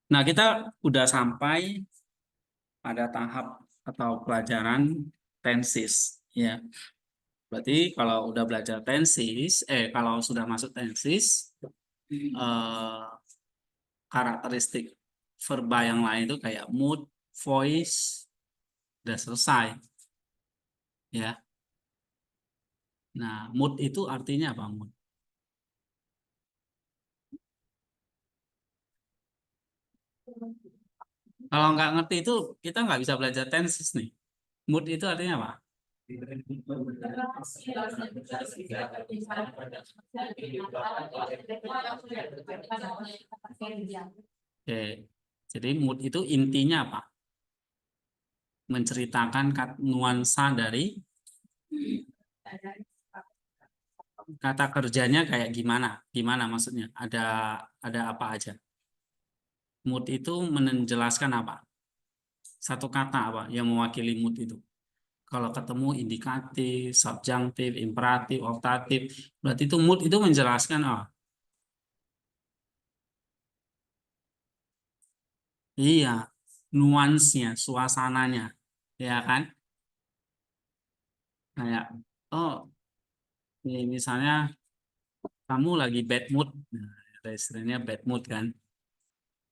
Nah, kita udah sampai pada tahap atau pelajaran tenses, ya. Berarti kalau udah belajar tenses, kalau sudah masuk tenses, eh, karakteristik verba yang lain itu kayak mood, voice, udah selesai, ya. Nah, mood itu artinya apa, mood? Kalau nggak ngerti itu, kita nggak bisa belajar tenses nih. Mood itu artinya apa? Oke. Jadi mood itu intinya apa? Menceritakan nuansa dari kata kerjanya kayak gimana? Gimana maksudnya? Ada apa aja? Mood itu menjelaskan apa? Satu kata apa yang mewakili mood itu? Kalau ketemu indikatif, subjunktif, imperatif, optatif, berarti itu mood itu menjelaskan iya, nuansnya, suasananya, ya kan? Kayak oh, ini misalnya kamu lagi bad mood, nah, ada istilahnya bad mood kan?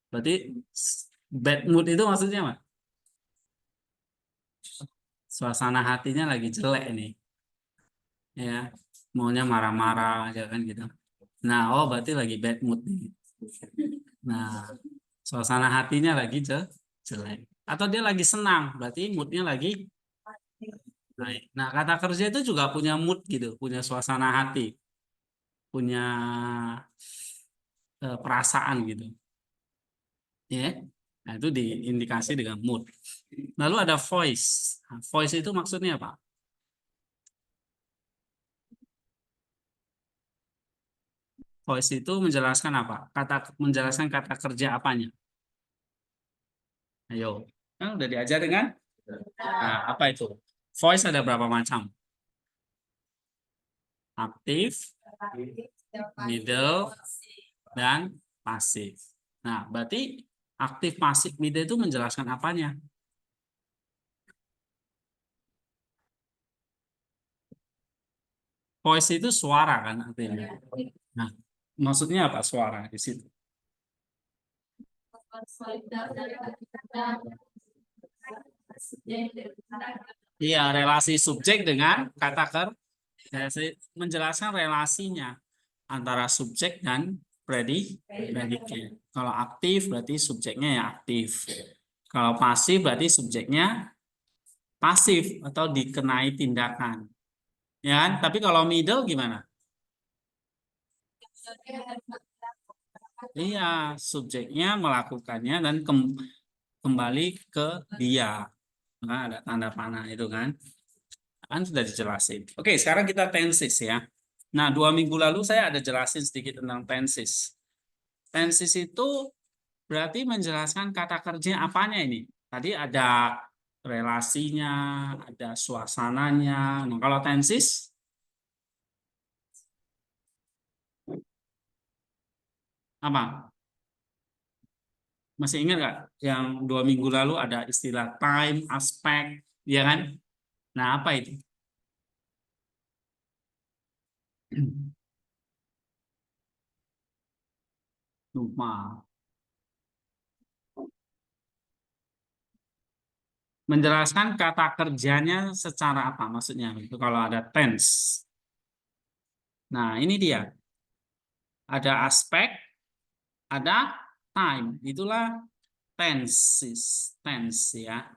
Berarti bad mood itu maksudnya apa? Suasana hatinya lagi jelek nih, ya, maunya marah-marah aja kan gitu. Nah, oh berarti lagi bad mood nih. Nah, suasana hatinya lagi jelek. Atau dia lagi senang, berarti moodnya lagi naik. Nah, kata kerja itu juga punya mood gitu, punya suasana hati, punya perasaan gitu, ya. Nah, itu diindikasi dengan mood. Lalu ada voice. Nah, voice itu maksudnya apa? Voice itu menjelaskan apa? Menjelaskan kata kerja apanya? Ayo. Nah, udah diajar dengan? Nah, apa itu? Voice ada berapa macam? Aktif, middle, dan pasif. Nah, berarti aktif, pasif, middle itu menjelaskan apanya? Voice itu suara kan artinya. Nah, maksudnya apa suara di situ? Iya, relasi subjek dengan kata menjelaskan relasinya antara subjek dan predikat. Kalau aktif berarti subjeknya ya aktif. Kalau pasif berarti subjeknya pasif atau dikenai tindakan. Ya kan? Tapi kalau middle gimana? Iya, subjeknya melakukannya dan kembali ke dia. Nah, ada tanda panah itu kan. Kan sudah dijelasin. Oke, sekarang kita tenses ya. Nah, 2 minggu lalu saya ada jelasin sedikit tentang tenses. Tenses itu berarti menjelaskan kata kerja apanya ini. Tadi ada relasinya, ada suasananya. Nah, kalau tenses apa? Masih ingat nggak yang 2 minggu lalu ada istilah time, aspek, ya kan? Nah, apa itu? Lupa. Menjelaskan kata kerjanya secara apa maksudnya? Itu kalau ada tense. Nah, ini dia. Ada aspek, ada time. Itulah tenses, tense ya.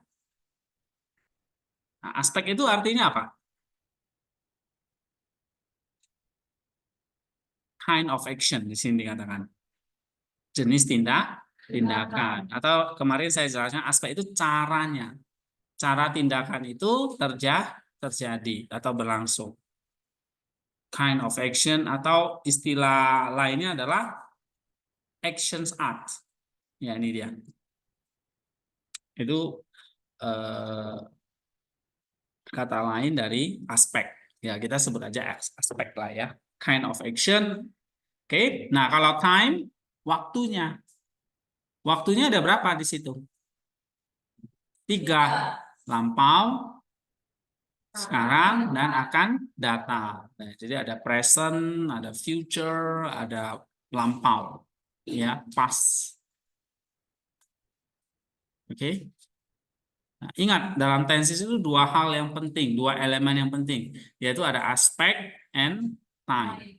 Nah, aspek itu artinya apa? Kind of action di sini dikatakan. Jenis tindakan. Atau kemarin saya jelaskan aspek itu caranya. Cara tindakan itu terjadi atau berlangsung. Kind of action atau istilah lainnya adalah actions art. Ya, ini dia. Itu eh, kata lain dari aspek. Ya, kita sebut aja aspek lah ya. Kind of action. Oke. Nah, kalau time waktunya. Waktunya ada berapa di situ? 3. Lampau, sekarang, dan akan datang. Nah, jadi ada present, ada future, ada lampau. Ya, past. Oke. Nah, ingat, dalam tenses itu dua hal yang penting, dua elemen yang penting, yaitu ada aspek and time.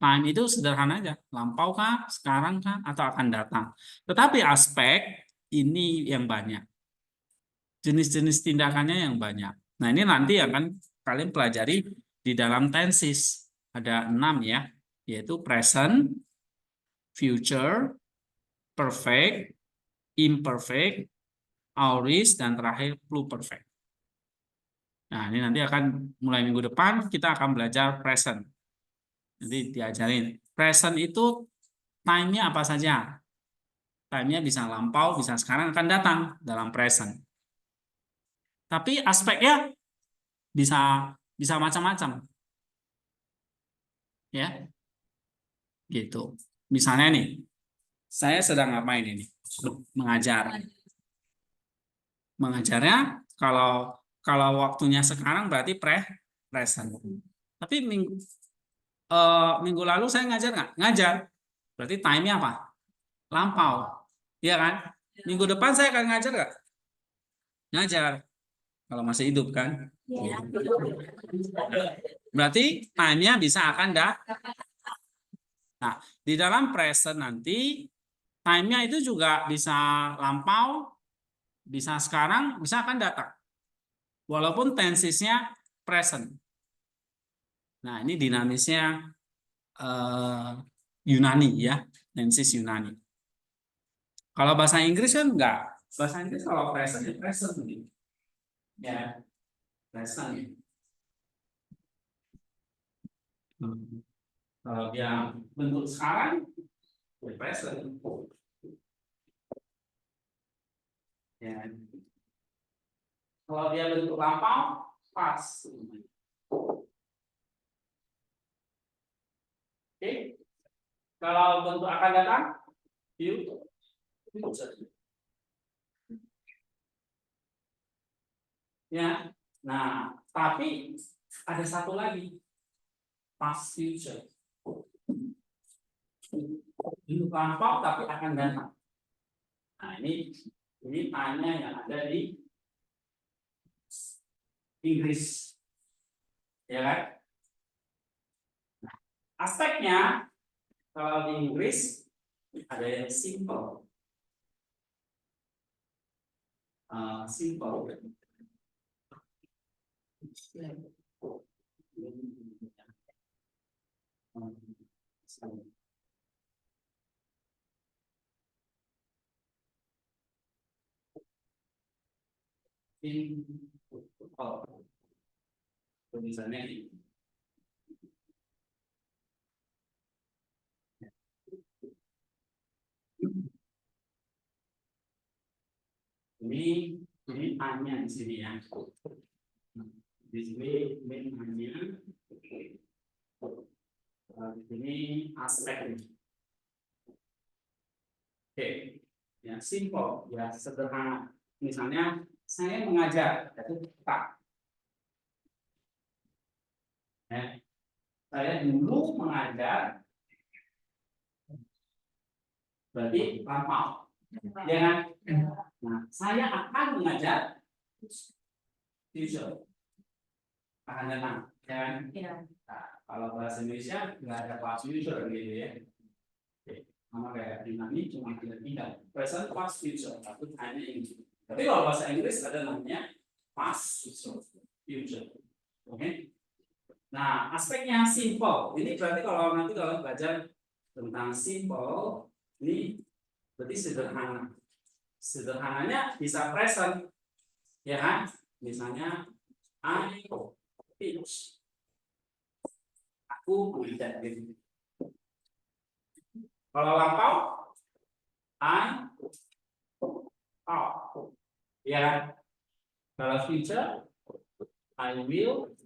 Time itu sederhana aja, lampau kah, sekarang kah, atau akan datang. Tetapi aspek ini yang banyak, jenis-jenis tindakannya yang banyak. Nah, ini nanti akan kalian pelajari di dalam tenses. Ada 6 ya, yaitu present, future, perfect, imperfect, aorist, dan terakhir pluperfect. Nah, ini nanti akan mulai minggu depan kita akan belajar present. Nanti diajarin. Present itu time-nya apa saja? Time-nya bisa lampau, bisa sekarang, akan datang dalam present. Tapi aspeknya bisa bisa macam-macam. Ya, gitu. Misalnya nih, saya sedang ngapain ini? Mengajar. Mengajarnya kalau kalau waktunya sekarang berarti present. Tapi minggu lalu saya ngajar nggak? Ngajar. Berarti time-nya apa? Lampau. Iya kan? Minggu depan saya akan ngajar nggak? Ngajar. Kalau masih hidup kan? Iya. Berarti time-nya bisa akan dah. Nah, di dalam present nanti time-nya itu juga bisa lampau, bisa sekarang, bisa akan datang. Walaupun tensesnya present. Nah, ini dinamisnya Yunani ya, tenses Yunani. Kalau bahasa Inggris kan enggak. Bahasa Inggris kalau present ya present gitu. Ya, present ya. Kalau dia bentuk sekarang, ya present. Ya. Kalau dia bentuk lampau, past. Oke. Kalau bentuk akan datang, future. Ya. Nah, tapi ada satu lagi, past future. Bentuk lampau tapi akan datang. Nah, ini tanya yang ada di Inggris. Ya kan? Nah, aspeknya kalau di Inggris ada yang simple. Simple. Tulisannya ini hanya di sini ya. Di sini hanya ini aspek ini. Oke, ya simple, ya sederhana. Misalnya saya mengajar, itu tak. Ya, saya dulu mengajar, berarti lampau. Ya kan? Nah, saya akan mengajar future. Akan datang, ya kan? Nah, kalau bahasa Indonesia nggak ada past future gitu ya. Oke. Sama kayak Yunani cuma tidak present past future, tapi hanya ini. Tapi kalau bahasa Inggris ada namanya past future. Oke. Nah, aspeknya simple. Ini berarti kalau nanti kalau belajar tentang simple, ini berarti sederhana. Sederhananya bisa present, ya kan? Misalnya I teach. Aku mengajar gitu. Kalau lampau, I talk. Ya. Kalau future, I will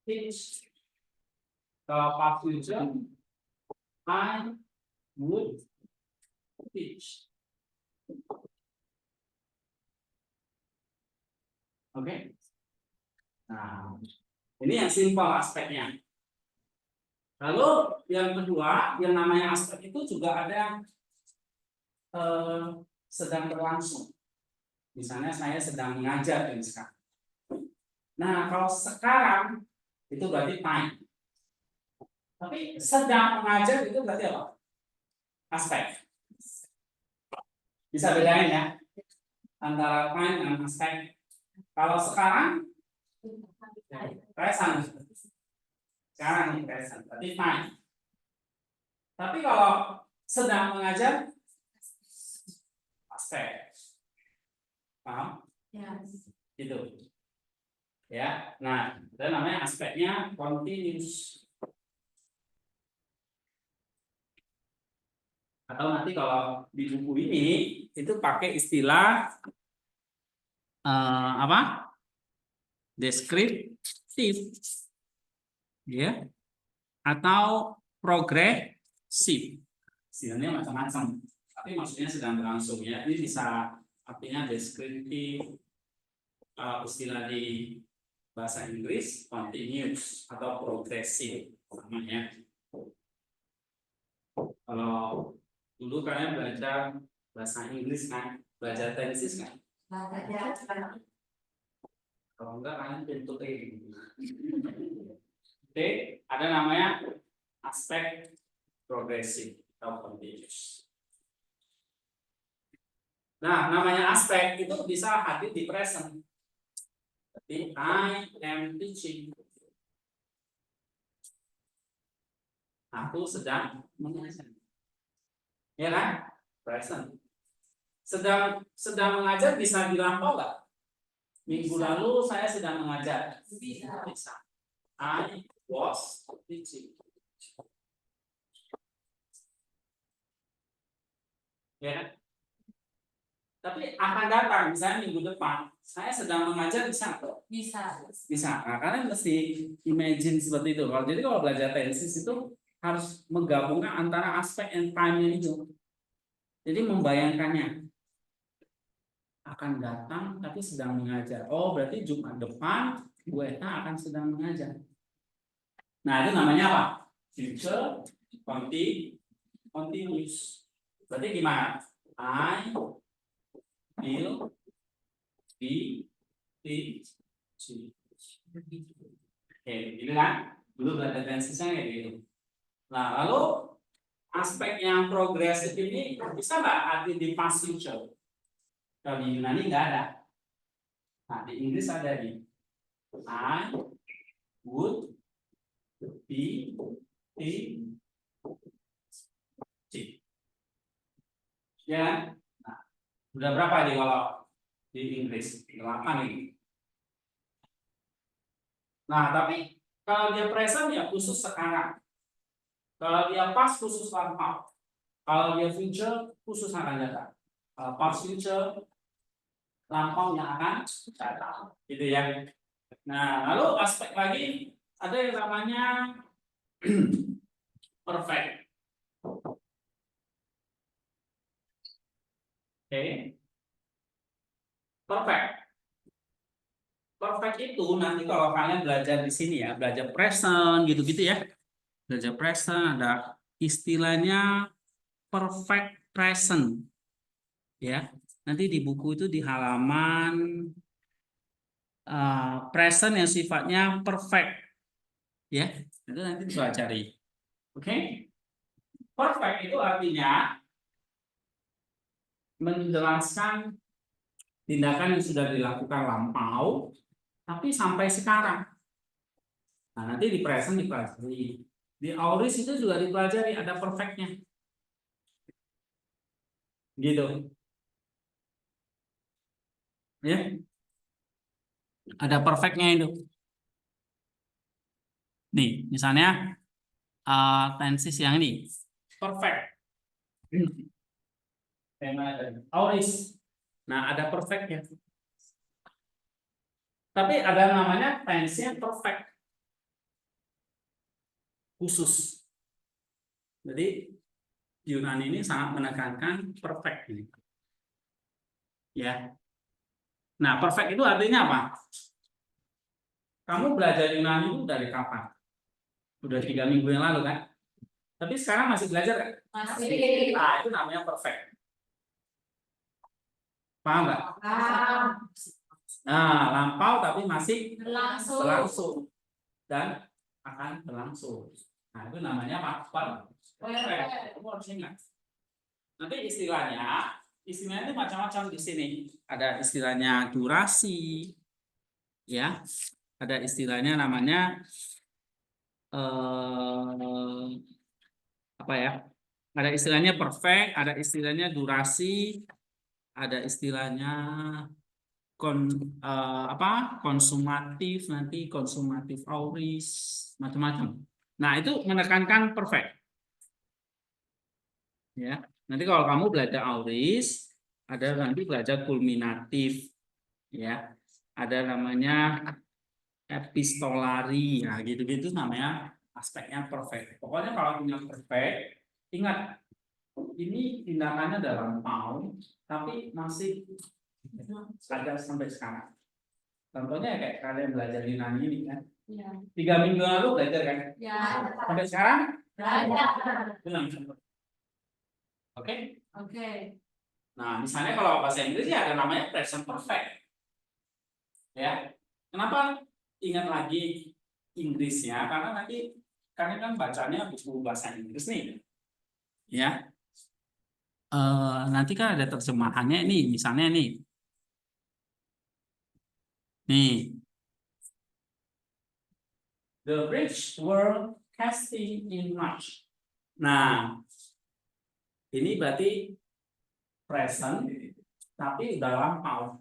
teach. Kalau past future, I would teach. Oke. Nah, ini yang simpel aspeknya. Lalu yang kedua, yang namanya aspek itu juga ada sedang berlangsung. Misalnya saya sedang mengajar ini sekarang. Nah, kalau sekarang itu berarti time. Tapi sedang mengajar itu berarti apa? Aspek. Bisa bedain ya antara time dan aspek. Kalau sekarang present. Sekarang ini present, berarti time. Tapi kalau sedang mengajar aspek. Paham? Yes. Gitu. Ya. Nah, itu namanya aspeknya continuous. Atau nanti kalau di buku ini itu pakai istilah apa? Deskriptif, ya, atau progresif. Istilahnya macam-macam. Tapi maksudnya sedang berlangsung ya. Ini bisa artinya deskriptif, istilah di bahasa Inggris continuous atau progresif namanya. Kalau dulu kalian belajar bahasa Inggris kan, belajar tenses kan? Kalau enggak kalian bentuk kayak gitu. Oke, ada namanya aspek progresif atau continuous. Nah, namanya aspek itu bisa hadir di present. Jadi I am teaching. Aku sedang mengajar. Ya kan? Present. Sedang mengajar bisa dilampau nggak? Minggu lalu saya sedang mengajar. Bisa. I was teaching. Ya kan? Tapi akan datang, misalnya minggu depan, saya sedang mengajar bisa nggak? Bisa. Nah, kalian mesti imagine seperti itu. Jadi kalau belajar tenses itu harus menggabungkan antara aspek and time-nya itu. Jadi membayangkannya akan datang tapi sedang mengajar. Oh, berarti Jumat depan Bu Eta akan sedang mengajar. Nah, itu namanya apa? Future continuous. Berarti gimana? I will be teaching. Oke, gitu kan? Dulu belajar tensesnya kayak gitu. Nah, lalu aspek yang progresif ini bisa nggak arti di past future? Kalau di Yunani nggak ada. Nah, di Inggris ada di I would be teaching. Ya, nah, udah berapa nih kalau di Inggris? 8 ini. Nah, tapi kalau dia present ya khusus sekarang. Kalau dia past khusus lampau. Kalau dia future khusus akan datang. Kalau past future lampau yang akan datang. Gitu ya. Nah, lalu aspek lagi ada yang namanya perfect. Oke. Perfect. Perfect itu nanti kalau kalian belajar di sini ya, belajar present gitu-gitu ya. Belajar present ada istilahnya perfect present. Ya. Nanti di buku itu di halaman present yang sifatnya perfect. Ya. Itu nanti dipelajari. Oke. Perfect itu artinya menjelaskan tindakan yang sudah dilakukan lampau tapi sampai sekarang. Nah, nanti di present dipelajari. Di auris itu juga dipelajari ada perfectnya. Gitu. Ya. Ada perfectnya itu. Nih, misalnya tenses yang ini. Perfect. Auris. Nah, ada perfectnya. Tapi ada namanya tense yang perfect. Khusus. Jadi Yunani ini sangat menekankan perfect ini. Ya. Nah, perfect itu artinya apa? Kamu belajar Yunani itu dari kapan? Udah 3 minggu yang lalu kan? Tapi sekarang masih belajar kan? Masih. Nah, itu namanya perfect. Paham nggak? Paham. Nah, lampau tapi masih Berlangsung. berlangsung dan akan berlangsung. Nah, itu namanya apa? Perfect. Kamu harus ingat. Nanti istilahnya itu macam-macam di sini. Ada istilahnya durasi, ya. Ada istilahnya namanya apa ya? Ada istilahnya perfect, ada istilahnya durasi, ada istilahnya konsumatif, nanti konsumatif auris, macam-macam. Nah, itu menekankan perfect. Ya. Nanti kalau kamu belajar auris, ada nanti belajar kulminatif, ya. Ada namanya epistolari, ya gitu-gitu namanya aspeknya perfect. Pokoknya kalau punya perfect, ingat ini tindakannya dalam lampau, tapi masih ada sampai sekarang. Contohnya kayak kalian belajar Yunani ini kan, Ya. 3 minggu lalu belajar kan, Ya. sampai sekarang Belajar. belum. Oke? Oke. Nah, misalnya kalau bahasa Inggris ya ada namanya present perfect. Ya. Kenapa ingat lagi Inggrisnya? Karena nanti kalian kan bacanya buku bahasa Inggris nih. Ya. Nanti kan ada terjemahannya nih, misalnya nih. Nih. The bridge were casting in March. Nah, ini berarti present, tapi udah lampau.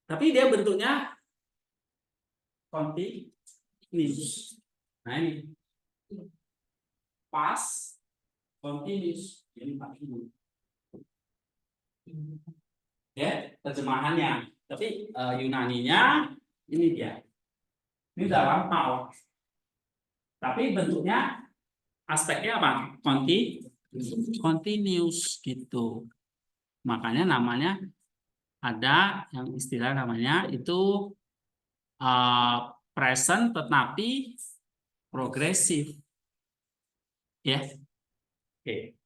Tapi dia bentuknya continuous. Nah ini past continuous. Ini pakai ya terjemahannya. Tapi Yunaninya ini dia. Ini udah lampau. Tapi bentuknya aspeknya apa? Continuous gitu. Makanya namanya ada yang istilah namanya itu present tetapi progresif. Ya. Oke.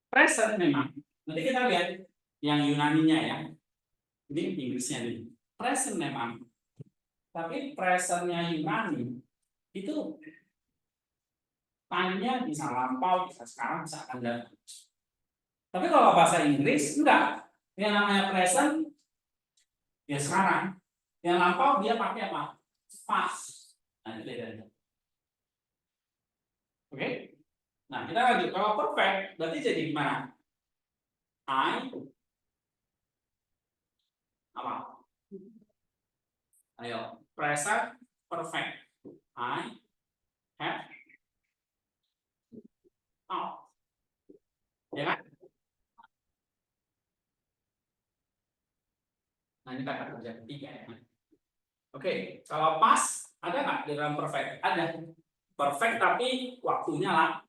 Present memang. Nanti kita lihat yang Yunaninya ya. Ini Inggrisnya nih. Present memang. Tapi presentnya Yunani itu time-nya bisa lampau, bisa sekarang, bisa akan datang. Tapi kalau bahasa Inggris enggak. Yang namanya present ya sekarang. Yang lampau dia pakai apa? Past. Nah, itu bedanya. Oke? Nah, kita lanjut. Kalau perfect berarti jadi gimana? I apa? Ayo, present perfect. I have out. Ya kan? Nah, ini kata kerja ketiga ya. Oke, kalau pas ada nggak di dalam perfect? Ada. Perfect tapi waktunya lah.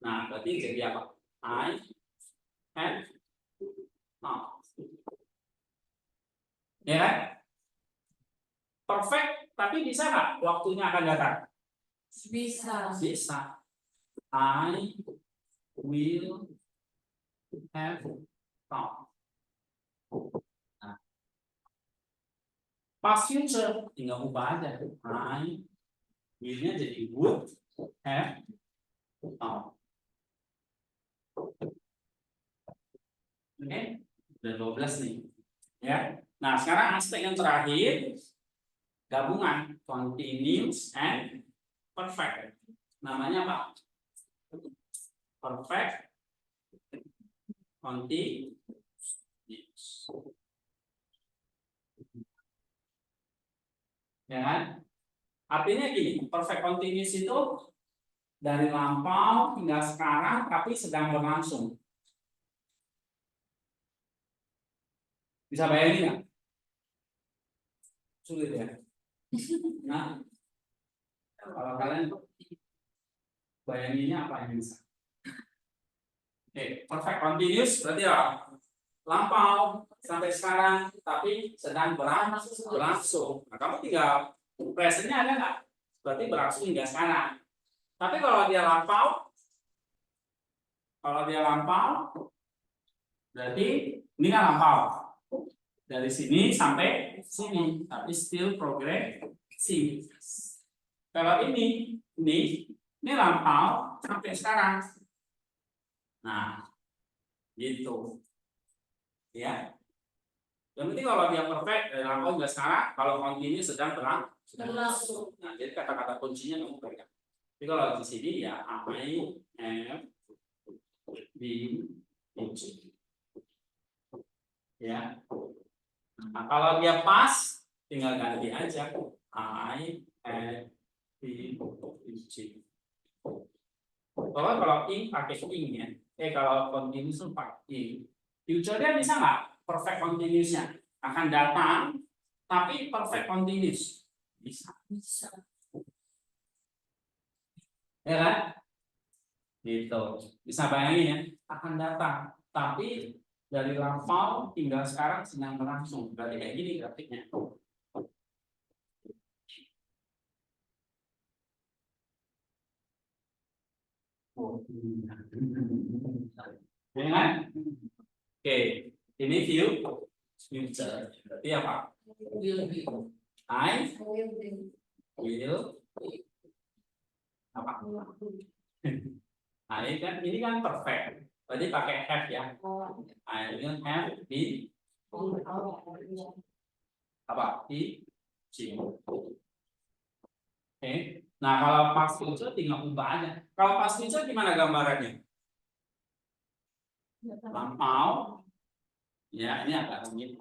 Nah, berarti jadi apa? I have out. Ya kan? Perfect tapi bisa nggak waktunya akan datang? Bisa. Bisa. I will have out. Nah, past future tinggal ubah aja. I will-nya jadi would have out. Oke, udah 12 nih. Ya. Nah, sekarang aspek yang terakhir gabungan continuous and perfect. Namanya apa? Perfect continuous. Ya kan? Artinya gini, perfect continuous itu dari lampau hingga sekarang tapi sedang berlangsung. Bisa bayangin nggak? Sulit ya. Nah, kalau kalian Bayanginnya apa yang bisa? Oke, perfect continuous berarti apa? Lampau sampai sekarang, tapi sedang berlangsung. Nah, kamu tinggal presentnya ada nggak? Berarti berlangsung hingga sekarang. Tapi kalau dia lampau, berarti ini kan lampau. Dari sini sampai sini, tapi still progressing. Kalau ini lampau sampai sekarang. Nah, gitu. Ya. Yang penting kalau dia perfect dari lampau hingga sekarang, kalau continue sedang berlangsung. Nah, jadi kata-kata kuncinya kamu pegang. Jadi kalau di sini ya I, have, been, teaching. Ya. Nah, kalau dia pas, tinggal ganti aja. I, have, been, teaching. Kalau ing pakai ing ya. Kalau continuous pakai ing. Future-nya bisa nggak perfect continuous-nya? Akan datang, tapi perfect continuous. Bisa. Ya kan? Gitu. Bisa bayangin ya, akan datang. Tapi dari lampau tinggal sekarang sedang berlangsung. Berarti kayak gini grafiknya. Ya kan? Oke, ini view future. Berarti apa? I will apa? Nah, ini kan perfect. Berarti pakai have ya. I will have been apa? Teaching. Oke. Nah, kalau past future tinggal ubah aja. Kalau past future gimana gambarannya? Lampau. Ya, ini agak rumit.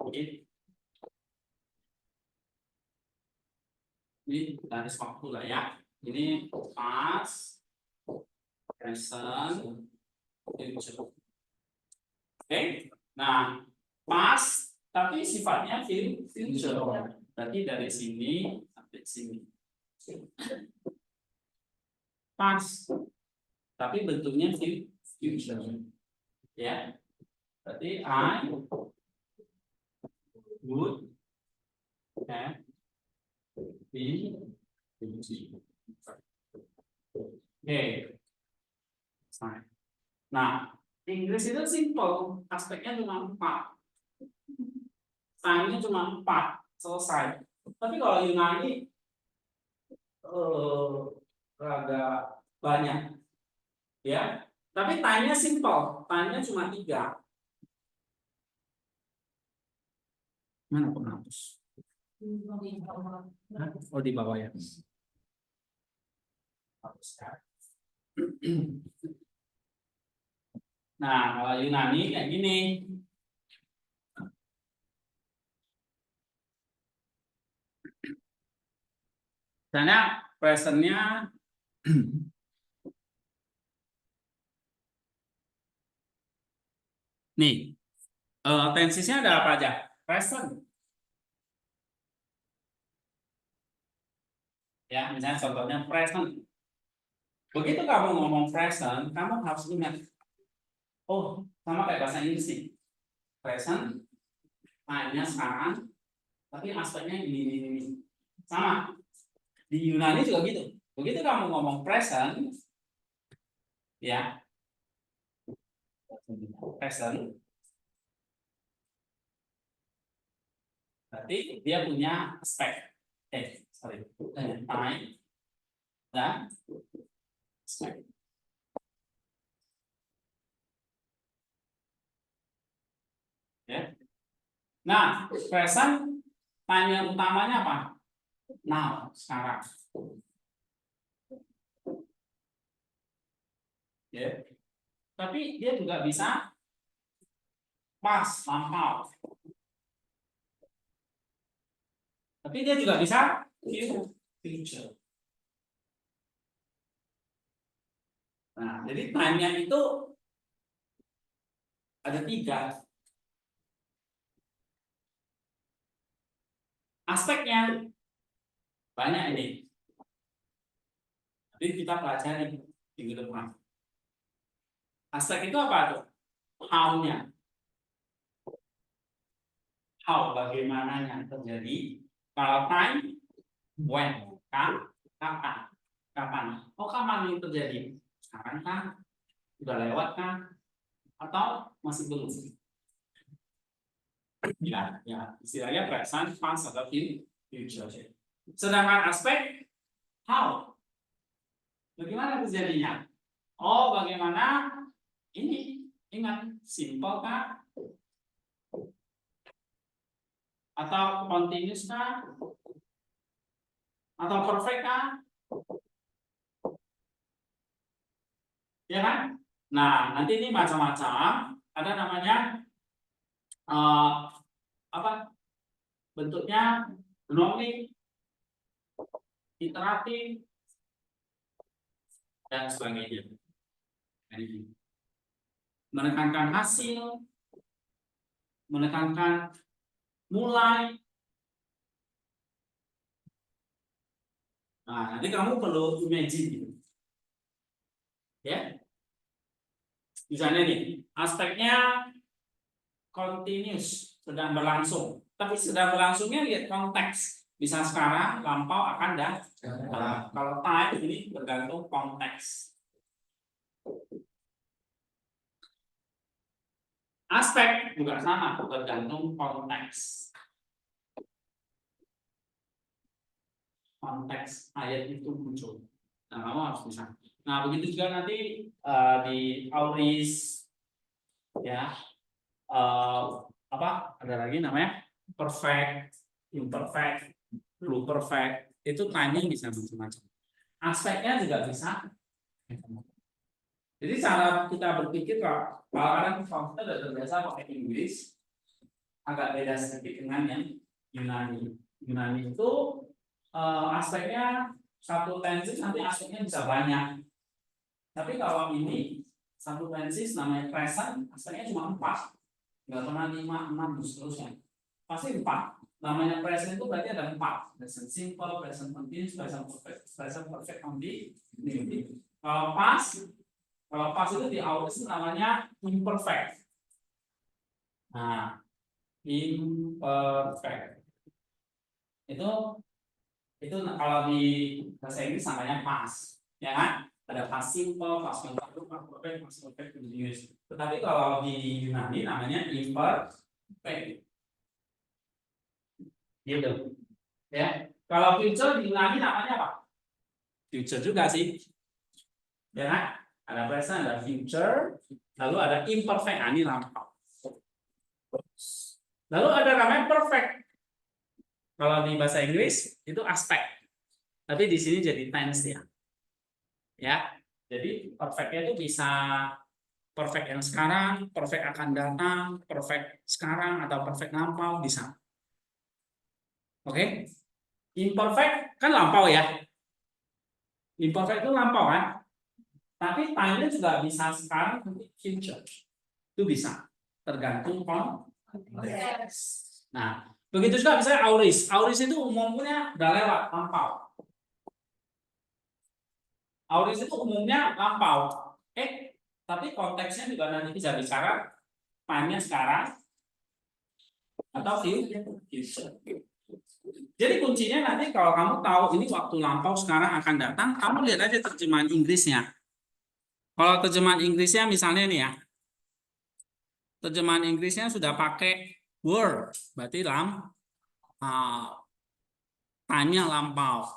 Ini garis waktu lah ya. Ini past, present, future. Oke. Nah, past tapi sifatnya future. Berarti dari sini sampai sini. Past. Tapi bentuknya future. Ya. Berarti I would have been teaching. Oke. Nah, Inggris itu simple, aspeknya cuma 4. Sign-nya cuma 4, selesai. Tapi kalau Yunani agak banyak. Ya. Tapi time-nya simple, time-nya cuma 3. Mana penghapus? Oh, di bawah ya. Nah, kalau Yunani kayak gini. Misalnya present-nya nih, tensisnya ada apa aja? Present. Ya, misalnya contohnya present. Begitu kamu ngomong present, kamu harus ingat. Oh, sama kayak bahasa Inggris nih. Present, time-nya sekarang, tapi aspeknya ini. Sama. Di Yunani juga gitu. Begitu kamu ngomong present, ya, present, berarti dia punya aspek. Time dan aspek. Ya. Nah, present time yang utamanya apa? Now, sekarang. Ya. Tapi dia juga bisa pas, lampau. Tapi dia juga bisa future. Nah, jadi time-nya itu ada 3. Aspeknya banyak ini. Jadi kita pelajari. minggu depan. Aspek itu apa tuh? How-nya. How, bagaimananya terjadi. Kalau time, when, kapan. Oh, kapan ini terjadi? Sekarang kan? Udah lewat kan? Atau masih belum? Ya, istilahnya present, past, atau future. Sedangkan aspek how, bagaimana terjadinya? Oh, bagaimana ini? Ingat, simple kah? Atau continuous kah? Atau perfect kah? Ya kan? Nah, nanti ini macam-macam. Ada namanya apa? Bentuknya dynamic, iteratif, dan sebagainya. Menekankan hasil, menekankan mulai. Nah, nanti kamu perlu imagine gitu. Ya. Misalnya nih, aspeknya continuous, sedang berlangsung. Tapi sedang berlangsungnya lihat konteks. Bisa sekarang, lampau, akan, dan kalau time ini bergantung konteks. Aspek juga sama, bergantung konteks. Konteks ayat itu muncul. Nah, kamu harus bisa. Nah, begitu juga nanti di auris, ya, apa? Ada lagi namanya perfect, imperfect, pluperfect. Itu timing bisa macam-macam. Aspeknya juga bisa. Jadi cara kita berpikir kalau kadang kita sudah terbiasa pakai Inggris, agak beda sedikit dengan yang Yunani. Yunani itu aspeknya satu tensis nanti aspeknya bisa banyak. Tapi kalau ini satu tensis namanya present, aspeknya cuma 4, nggak pernah 5, 6 dan seterusnya. Pasti 4. Namanya present itu berarti ada 4. Present simple, present continuous, present perfect continuous. Kalau pas itu di awal itu namanya imperfect. Nah, imperfect itu kalau di bahasa Inggris namanya past, ya kan? Ada past simple, past continuous, past perfect, past perfect continuous. Tetapi kalau di Yunani namanya imperfect. Gitu. Ya. Kalau future di Yunani namanya apa? Future juga sih. Ya kan? Ada present, ada future, lalu ada imperfect, ini lampau. Lalu ada namanya perfect. Kalau di bahasa Inggris itu aspek. Tapi di sini jadi tense ya. Ya. Jadi perfectnya itu bisa perfect yang sekarang, perfect akan datang, perfect sekarang atau perfect lampau bisa. Oke? Imperfect kan lampau ya. Imperfect itu lampau kan? Tapi time-nya juga bisa sekarang nanti future. Itu bisa. Tergantung konteks. Nah, begitu juga misalnya auris. Auris itu umumnya udah lewat, lampau. Auris itu umumnya lampau. Tapi konteksnya juga nanti bisa bicara time-nya sekarang atau future. Jadi kuncinya nanti kalau kamu tahu ini waktu lampau sekarang akan datang, kamu lihat aja terjemahan Inggrisnya. Kalau terjemahan Inggrisnya misalnya nih ya, terjemahan Inggrisnya sudah pakai were, berarti time-nya lampau,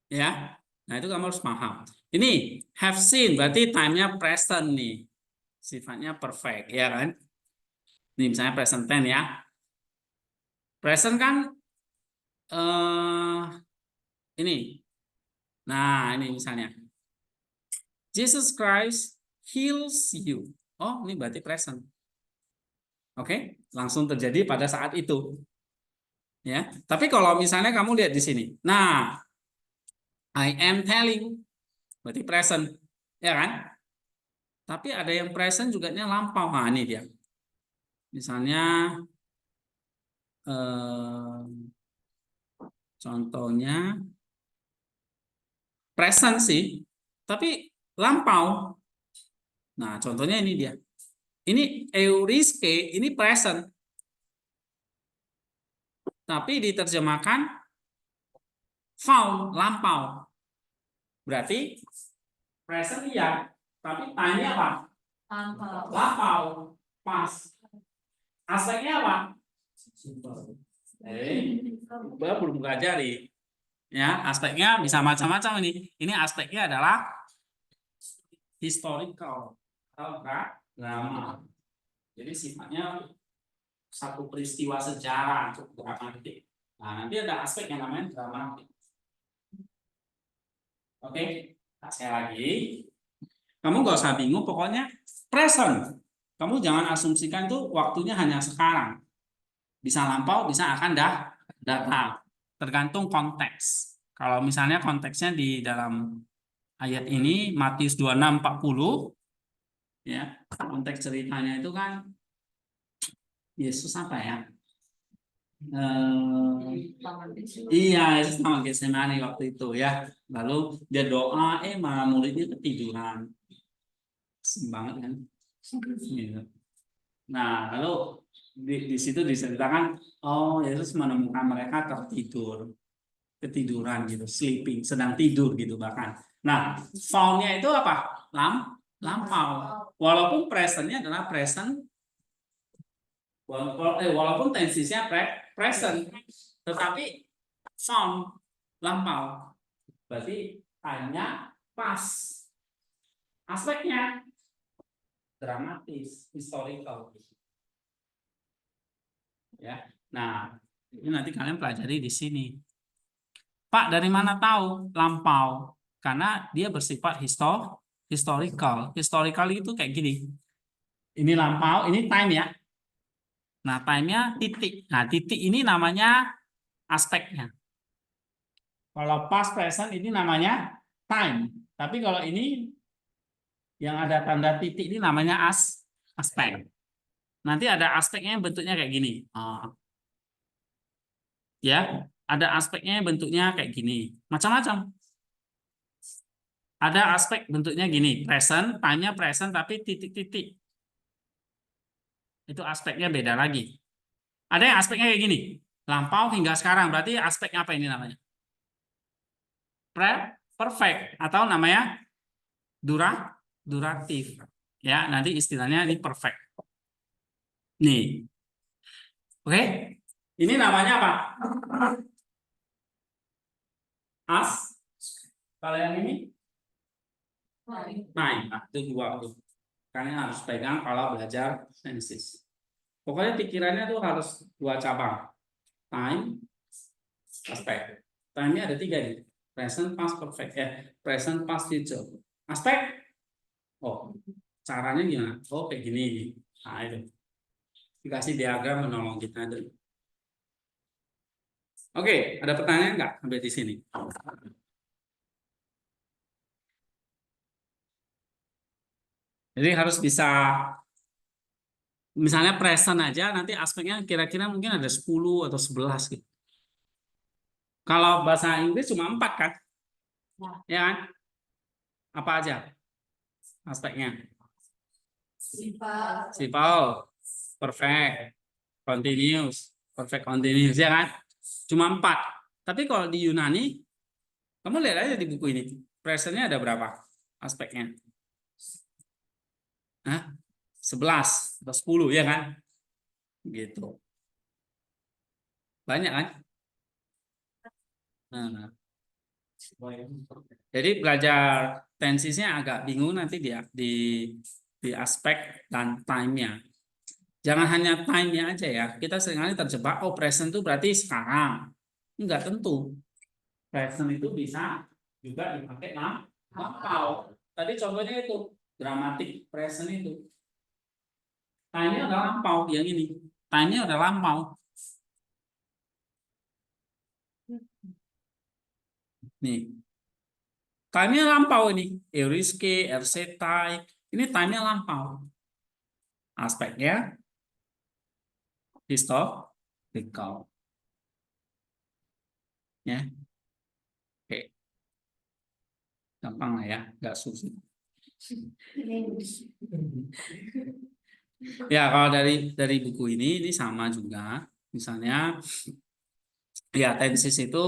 ya. Nah itu kamu harus paham. Ini have seen, berarti time-nya present nih, sifatnya perfect, ya kan? Ini misalnya present tense ya. Present kan ini. Nah ini misalnya Jesus Christ heals you. Oh ini berarti present. Oke, langsung terjadi pada saat itu. Ya, tapi kalau misalnya kamu lihat di sini, nah, I am telling, berarti present, ya kan? Tapi ada yang present juga nya lampau, nah ini dia. Misalnya, contohnya present sih, tapi lampau. Nah, contohnya ini dia. Ini euriske, ini present. Tapi diterjemahkan found, lampau. Berarti present iya, tapi time-nya apa? Lampau. Lampau, pas. Aspeknya apa? Gua belum pelajari. Ya, aspeknya bisa macam-macam ini. Ini aspeknya adalah historical atau drama. Jadi sifatnya satu peristiwa sejarah cukup dramatik. Nah, nanti ada aspek yang namanya dramatik. Oke, nah, sekali lagi, kamu gak usah bingung, pokoknya present. Kamu jangan asumsikan tuh waktunya hanya sekarang. Bisa lampau, bisa akan datang. Tergantung konteks. Kalau misalnya konteksnya di dalam ayat ini Matius 26:40, ya, konteks ceritanya itu kan Yesus apa ya? Iya, Yesus sama Getsemani waktu itu ya. Lalu dia doa, malah muridnya ketiduran. Kesel banget kan? Gitu. Nah, lalu di situ diceritakan, oh Yesus menemukan mereka ketiduran gitu, sleeping, sedang tidur gitu bahkan. Nah, found-nya itu apa? Lampau. Walaupun present-nya adalah present, walaupun tensisnya present, tetapi found lampau. Berarti time-nya pas. Aspeknya dramatis, historical. Ya. Nah, ini nanti kalian pelajari di sini. Pak, dari mana tahu lampau? Karena dia bersifat historical. Historical itu kayak gini. Ini lampau, ini time ya. Nah, time-nya titik. Nah, titik ini namanya aspeknya. Kalau past present ini namanya time. Tapi kalau ini yang ada tanda titik ini namanya aspek. Nanti ada aspeknya bentuknya kayak gini. Ya, ada aspeknya bentuknya kayak gini. Macam-macam. Ada aspek bentuknya gini, present, time-nya present tapi titik-titik. Itu aspeknya beda lagi. Ada yang aspeknya kayak gini, lampau hingga sekarang. Berarti aspek apa ini namanya? Perfect atau namanya duratif. Ya, nanti istilahnya ini perfect. Nih. Oke. Ini namanya apa? Kalau yang ini? Time. Nah, itu dua tuh. Kalian harus pegang kalau belajar sensis. Pokoknya pikirannya tuh harus dua cabang. Time, aspek. Time-nya ada tiga nih. Present, past, perfect. Present, past, future. Aspek. Oh, caranya gimana? Oh, kayak gini. Nah, itu. Dikasih diagram menolong kita dulu. Oke, ada pertanyaan nggak sampai di sini? Jadi harus bisa, misalnya present aja, nanti aspeknya kira-kira mungkin ada 10 atau 11 gitu. Kalau bahasa Inggris cuma 4 kan? Ya kan? Apa aja aspeknya? Sifat. Simple, perfect, continuous, ya kan? Cuma 4. Tapi kalau di Yunani, kamu lihat aja di buku ini, presentnya ada berapa aspeknya? Hah? 11 atau 10, ya kan? Gitu. Banyak kan? Nah, jadi belajar tensisnya agak bingung nanti dia di aspek dan time-nya. Jangan hanya time-nya aja ya. Kita seringkali terjebak, oh present itu berarti sekarang. Enggak tentu. Present itu bisa juga dipakai lampau. Tadi contohnya itu dramatic present itu. Time-nya udah lampau yang ini. Time-nya udah lampau. Nih. Time-nya lampau ini. Euriske, ersetai. Ini time-nya lampau. Aspeknya historical. Ya. Oke. Gampang lah ya. Nggak susah. Ya, kalau dari buku ini sama juga. Misalnya, ya tenses itu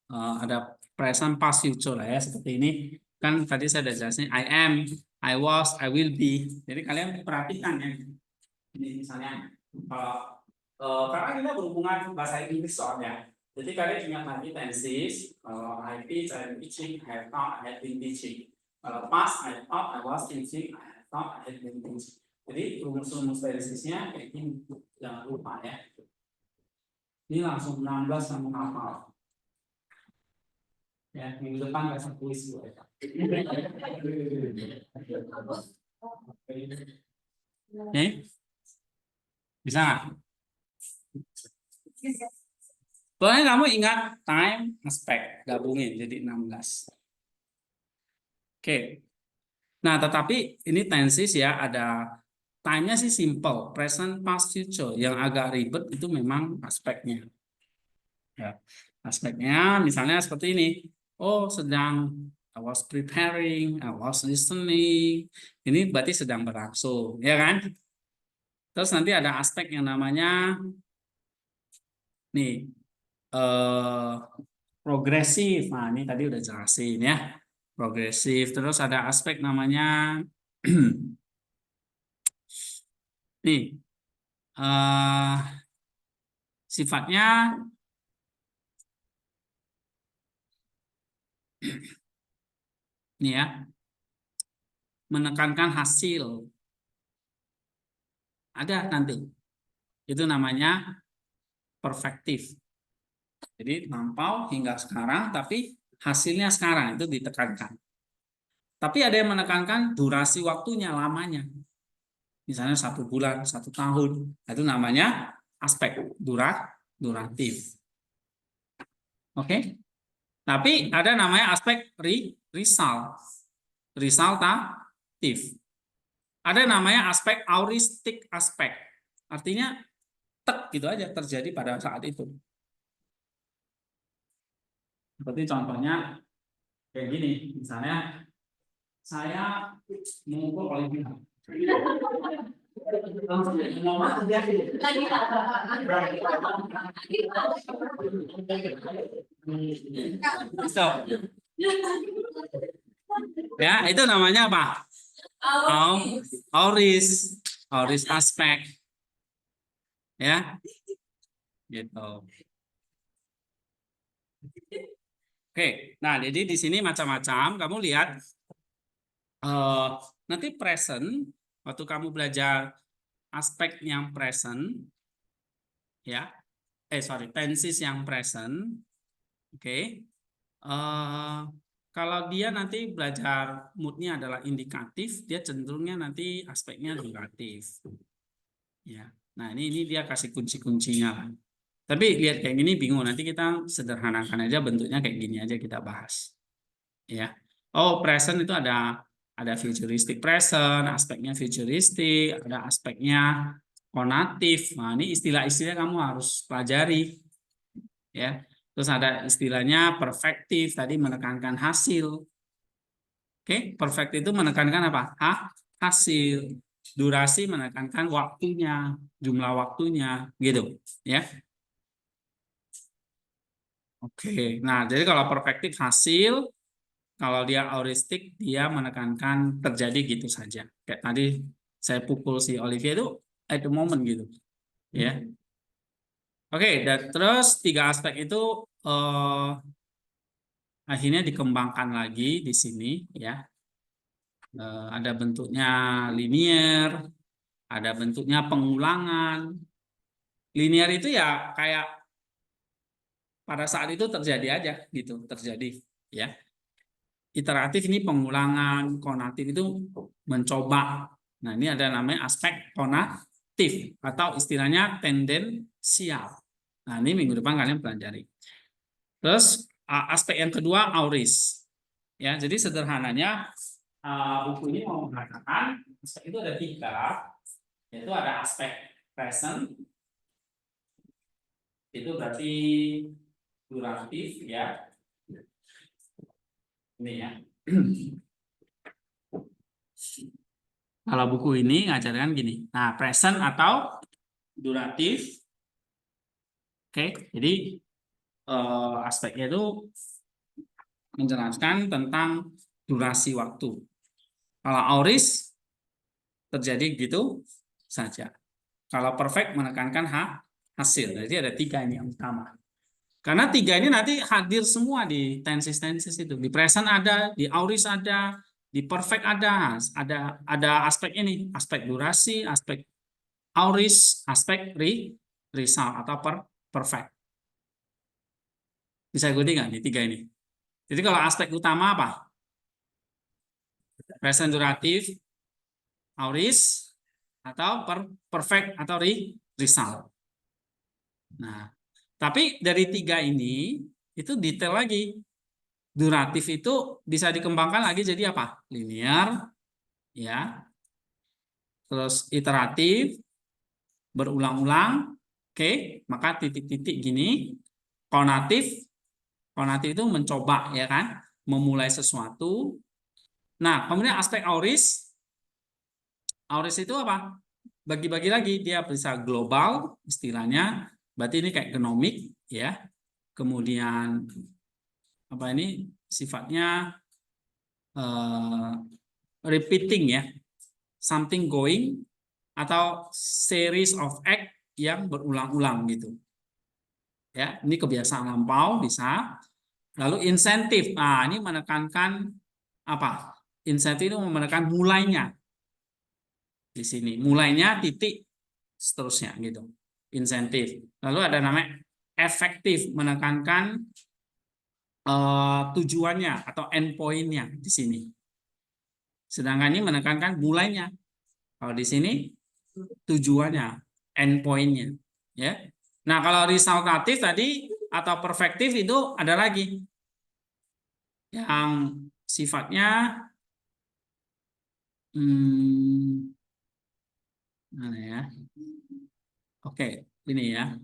ada present, past, future lah ya seperti ini. Kan tadi saya udah jelasin I am, I was, I will be. Jadi kalian perhatikan ya. Ini misalnya kalau karena kita berhubungan bahasa Inggris soalnya. Jadi kalian ingat nanti tenses. Kalau I teach, I am teaching, I have taught, I have been teaching. Kalau past, I thought, I was teaching, I have taught, I have been teaching. Jadi rumus-rumus tensesnya kayak gini. Jangan lupa ya. Ini langsung 16 sama hafal. Ya, minggu depan kasih kuis gue. Oke, bisa nggak? Pokoknya kamu ingat time, aspek, gabungin jadi 16. Oke. Nah, tetapi ini tenses ya, ada time-nya sih simple, present, past, future. Yang agak ribet itu memang aspeknya. Ya. Aspeknya misalnya seperti ini. Oh, sedang I was preparing, I was listening. Ini berarti sedang berlangsung, ya kan? Terus nanti ada aspek yang namanya nih progresif. Nah, ini tadi udah jelasin ya. Progresif. Terus ada aspek namanya nih sifatnya nih ya, menekankan hasil. Ada nanti. Itu namanya perfektif. Jadi lampau hingga sekarang, tapi hasilnya sekarang itu ditekankan. Tapi ada yang menekankan durasi waktunya, lamanya. Misalnya 1 bulan, 1 tahun. Itu namanya aspek duratif. Oke? Tapi ada namanya aspek result. Resultatif. Ada namanya aspek auristik aspek. Artinya tek gitu aja terjadi pada saat itu. Seperti contohnya kayak gini, misalnya saya mengukur Olimpiade. So, ya itu namanya apa? Auris aspek, ya, gitu. Oke, nah jadi di sini macam-macam. Kamu lihat. Nanti present, waktu kamu belajar aspek yang present, ya, tenses yang present, oke. Kalau dia nanti belajar moodnya adalah indikatif, dia cenderungnya nanti aspeknya duratif, ya. Nah ini dia kasih kunci-kuncinya. Tapi lihat kayak gini bingung, nanti kita sederhanakan aja bentuknya kayak gini aja kita bahas, ya. Oh, present itu ada futuristic present, aspeknya futuristic, ada aspeknya konatif. Nah, ini istilah-istilah kamu harus pelajari, ya. Terus ada istilahnya perfektif, tadi menekankan hasil. Oke, perfect itu menekankan apa? Hasil. Durasi menekankan waktunya, jumlah waktunya, gitu, ya. Oke. Nah, jadi kalau perfektif hasil, kalau dia auristik, dia menekankan terjadi gitu saja. Kayak tadi saya pukul si Olivia itu at the moment gitu, ya. Oke, dan terus 3 aspek itu akhirnya dikembangkan lagi di sini, ya. Ada bentuknya linier, ada bentuknya pengulangan. Linier itu ya kayak pada saat itu terjadi aja gitu, terjadi, ya. Iteratif ini pengulangan, konatif itu mencoba. Nah, ini ada namanya aspek konatif atau istilahnya tendensial. Nah, ini minggu depan kalian pelajari. Terus aspek yang kedua auris. Ya, jadi sederhananya buku ini mau mengatakan aspek itu ada 3, yaitu ada aspek present, itu berarti duratif ya. Ini ya. Kalau buku ini ngajarkan gini. Nah, present atau duratif. Oke, jadi aspeknya itu menjelaskan tentang durasi waktu. Kalau aorist terjadi gitu saja. Kalau perfect menekankan hasil. Jadi ada tiga ini yang utama. Karena tiga ini nanti hadir semua di tenses itu. Di present ada, di aorist ada, di perfect ada aspek ini, aspek durasi, aspek aorist, aspek result atau perfect. Bisa ikuti nggak di tiga ini? Jadi kalau aspek utama apa? Present duratif, aorist, atau perfect atau result. Nah, tapi dari tiga ini itu detail lagi. Duratif itu bisa dikembangkan lagi jadi apa? Linear, ya. Terus iteratif, berulang-ulang. Oke, maka titik-titik gini. Konatif, konatif itu mencoba, ya kan? Memulai sesuatu. Nah, kemudian aspek auris. Auris itu apa? Bagi-bagi lagi, dia bisa global istilahnya. Berarti ini kayak genomik, ya. Kemudian apa ini sifatnya repeating, ya, something going atau series of act yang berulang-ulang gitu, ya. Ini kebiasaan lampau bisa. Lalu insentif, nah ini menekankan apa? Insentif itu menekan mulainya di sini, mulainya titik seterusnya gitu, insentif. Lalu ada namanya efektif, menekankan tujuannya atau endpointnya di sini. Sedangkan ini menekankan mulainya. Kalau di sini tujuannya, endpointnya, ya. Nah, kalau resultatif tadi atau perfektif itu ada lagi yang sifatnya mana ya? Oke, ini ya.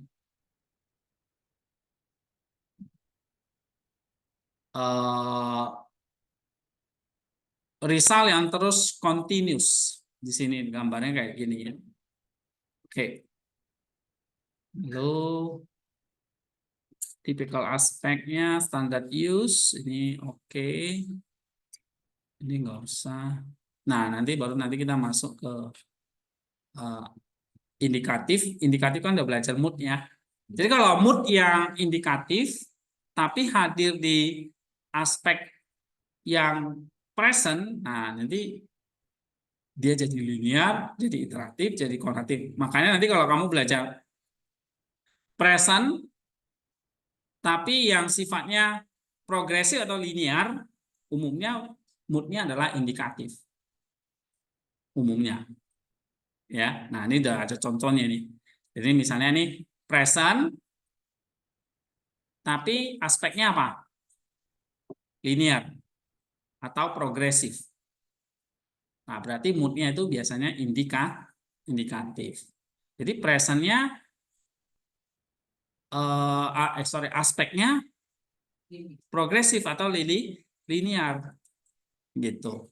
Result yang terus continuous. Di sini gambarnya kayak gini ya. Oke. Lalu typical aspeknya standard use ini oke. Ini nggak usah. Nah, nanti kita masuk ke uh, indikatif. Indikatif kan udah belajar mood ya. Jadi kalau mood yang indikatif tapi hadir di aspek yang present, nah nanti dia jadi linear, jadi iteratif, jadi konatif. Makanya nanti kalau kamu belajar present tapi yang sifatnya progresif atau linear, umumnya moodnya adalah indikatif. Umumnya. Ya, nah ini udah ada contohnya nih. Jadi misalnya nih present tapi aspeknya apa? Linear atau progresif. Nah, berarti moodnya itu biasanya indikatif. Jadi presentnya aspeknya progresif atau linear gitu.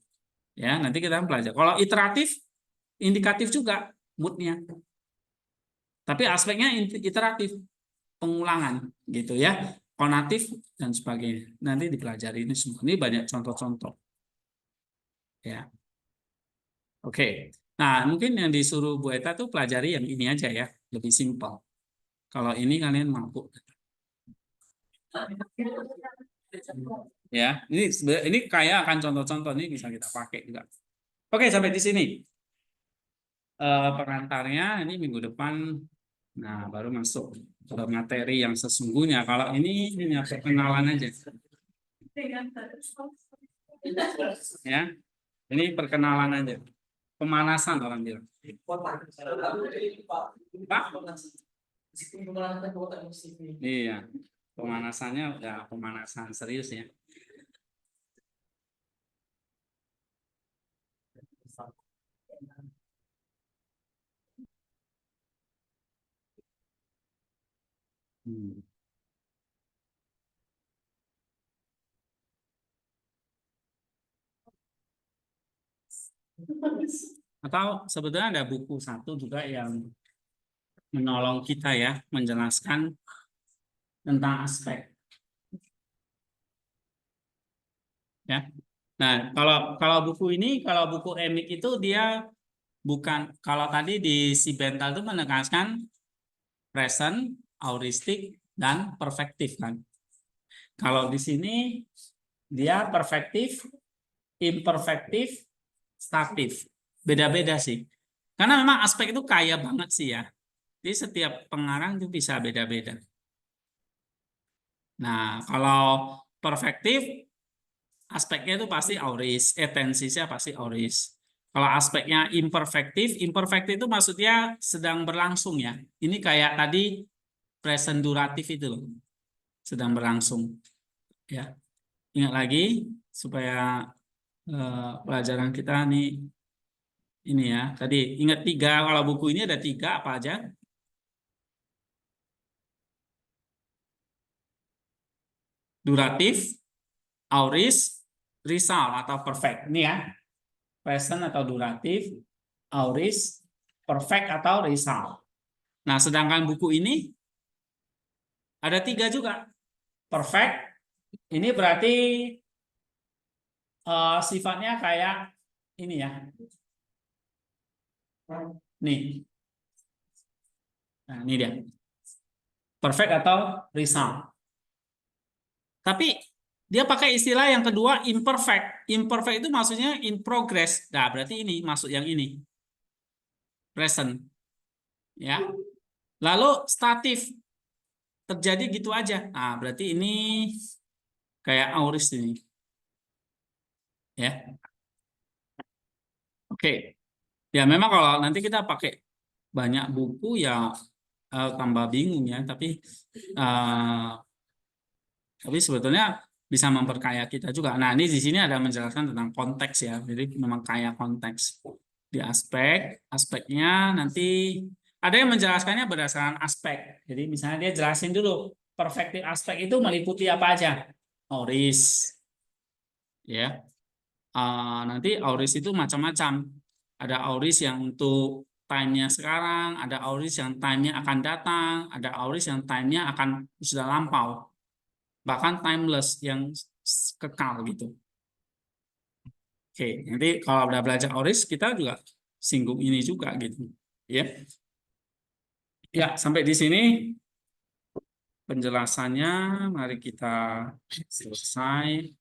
Ya, nanti kita belajar. Kalau iteratif, indikatif juga moodnya. Tapi aspeknya iteratif, pengulangan gitu ya. Konatif dan sebagainya. Nanti dipelajari ini semua. Ini banyak contoh-contoh. Ya. Oke. Nah, mungkin yang disuruh Bu Eta tuh pelajari yang ini aja ya, lebih simpel. Kalau ini kalian mampu. Ya, ini kayak akan contoh-contoh ini bisa kita pakai juga. Oke, sampai di sini. Pengantarnya ini minggu depan. Nah, baru masuk ke materi yang sesungguhnya. Kalau ini hanya perkenalan aja. Ya, ini perkenalan aja. Pemanasan orang bilang. Pak? Iya, pemanasannya udah pemanasan serius ya. Hmm. Atau sebetulnya ada buku satu juga yang menolong kita ya, menjelaskan tentang aspek. Ya. Nah, kalau buku ini, kalau buku Emik itu dia bukan, kalau tadi di si Bental itu menekankan present, auristik, dan perfektif kan. Kalau di sini dia perfektif, imperfektif, statif. Beda-beda sih. Karena memang aspek itu kaya banget sih ya. Jadi setiap pengarang itu bisa beda-beda. Nah, kalau perfektif, aspeknya itu pasti auris, tensisnya pasti auris. Kalau aspeknya imperfektif, imperfektif itu maksudnya sedang berlangsung ya. Ini kayak tadi present duratif itu loh, sedang berlangsung. Ya, ingat lagi supaya pelajaran kita nih ini ya. Tadi ingat tiga, kalau buku ini ada tiga apa aja? Duratif, auris, risal atau perfect. Ini ya, present atau duratif, auris, perfect atau risal. Nah, sedangkan buku ini ada tiga juga. Perfect, ini berarti sifatnya kayak ini ya. Nih, nah, ini dia. Perfect atau risal. Tapi dia pakai istilah yang kedua imperfect. Imperfect itu maksudnya in progress. Nah, berarti ini masuk yang ini. Present. Ya. Lalu statif. Terjadi gitu aja. Nah, berarti ini kayak auris ini. Ya. Oke. Ya, memang kalau nanti kita pakai banyak buku ya tambah bingung ya. Tapi sebetulnya bisa memperkaya kita juga. Nah, ini di sini ada menjelaskan tentang konteks ya. Jadi memang kaya konteks di aspeknya nanti ada yang menjelaskannya berdasarkan aspek. Jadi misalnya dia jelasin dulu perfektif aspek itu meliputi apa aja. Auris, ya. Nanti auris itu macam-macam. Ada auris yang untuk time-nya sekarang, ada auris yang time-nya akan datang, ada auris yang time-nya akan sudah lampau. Bahkan timeless yang kekal gitu. Oke, nanti kalau udah belajar auris kita juga singgung ini juga gitu. Ya. Ya, sampai di sini penjelasannya. Mari kita selesai.